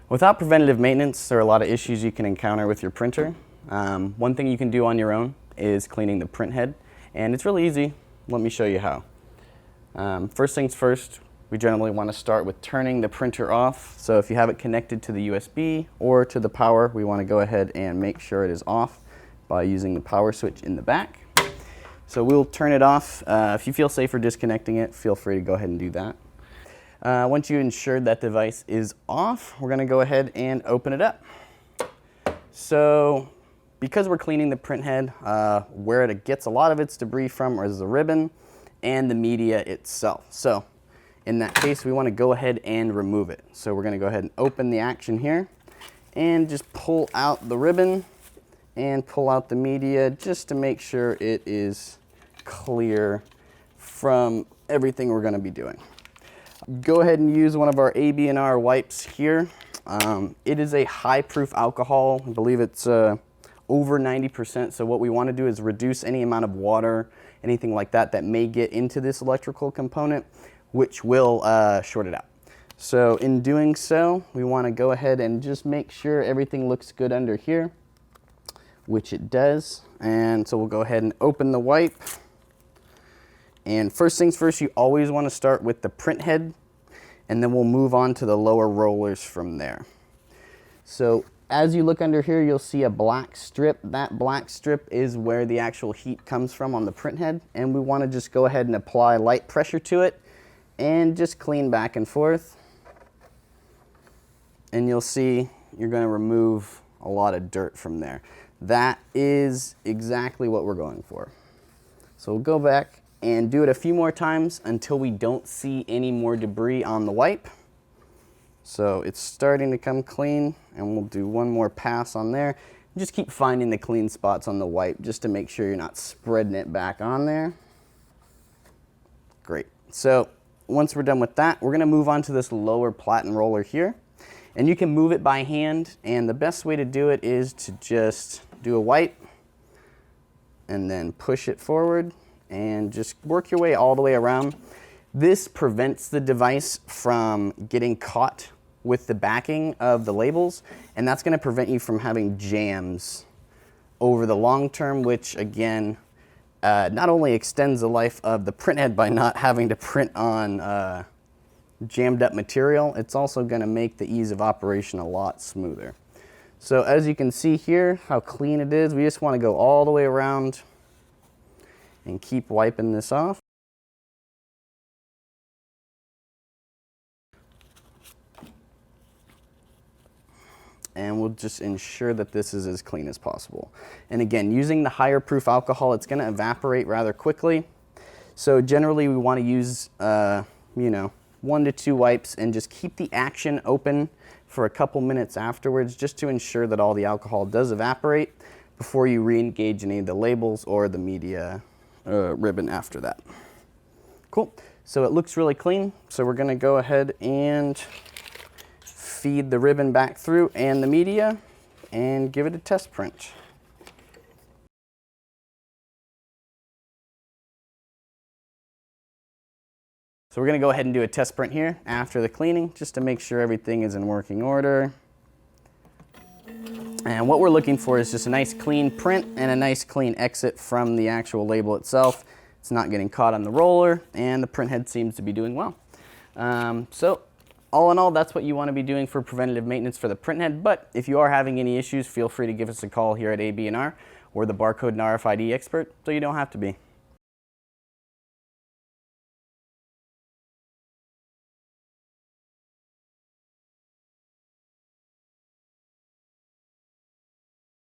Without preventative maintenance, there are a lot of issues you can encounter with your printer. One thing you can do on your own is cleaning the print head, and it's really easy. Let me show you how. First things first, we generally want to start with turning the printer off. So if you have it connected to the USB or to the power, we want to go ahead and make sure it is off by using the power switch in the back. So we'll turn it off. If you feel safer disconnecting it, feel free to go ahead and do that. Once you ensure that device is off, we're going to go ahead and open it up. So because we're cleaning the print head, where it gets a lot of its debris from is the ribbon and the media itself. So in that case, we want to go ahead and remove it. So we're going to go ahead and open the action here and just pull out the ribbon and pull out the media just to make sure it is clear from everything we're going to be doing. Go ahead and use one of our AB&R wipes here. It is a high-proof alcohol. I believe it's over 90%. So what we want to do is reduce any amount of water, anything like that that may get into this electrical component, which will short it out. So in doing so, we want to go ahead and just make sure everything looks good under here, which it does. And so we'll go ahead and open the wipe. And first things first, you always want to start with the print head, and then we'll move on to the lower rollers from there. So as you look under here, you'll see a black strip. That black strip is where the actual heat comes from on the print head, and we want to just go ahead and apply light pressure to it and just clean back and forth. And you'll see you're going to remove a lot of dirt from there. That is exactly what we're going for. So we'll go back and do it a few more times until we don't see any more debris on the wipe. So it's starting to come clean, and we'll do one more pass on there. Just keep finding the clean spots on the wipe just to make sure you're not spreading it back on there. Great. So once we're done with that, we're going to move on to this lower platen roller here. And you can move it by hand, and the best way to do it is to just do a wipe and then push it forward and just work your way all the way around. This prevents the device from getting caught with the backing of the labels, and that's going to prevent you from having jams over the long term, which again not only extends the life of the printhead by not having to print on jammed up material, it's also going to make the ease of operation a lot smoother. So as you can see here how clean it is, we just want to go all the way around and keep wiping this off. And we'll just ensure that this is as clean as possible. And again, using the higher proof alcohol, it's going to evaporate rather quickly. So generally we want to use 1 to 2 wipes and just keep the action open for a couple minutes afterwards, just to ensure that all the alcohol does evaporate before you re-engage any of the labels or the media ribbon after that. Cool. So it looks really clean. So we're going to go ahead and feed the ribbon back through and the media and give it a test print. So we're going to go ahead and do a test print here after the cleaning, just to make sure everything is in working order. And what we're looking for is just a nice clean print and a nice clean exit from the actual label itself. It's not getting caught on the roller, and the print head seems to be doing well. So all in all, that's what you want to be doing for preventative maintenance for the print head. But if you are having any issues, feel free to give us a call here at AB&R. We're the barcode and RFID expert, so you don't have to be.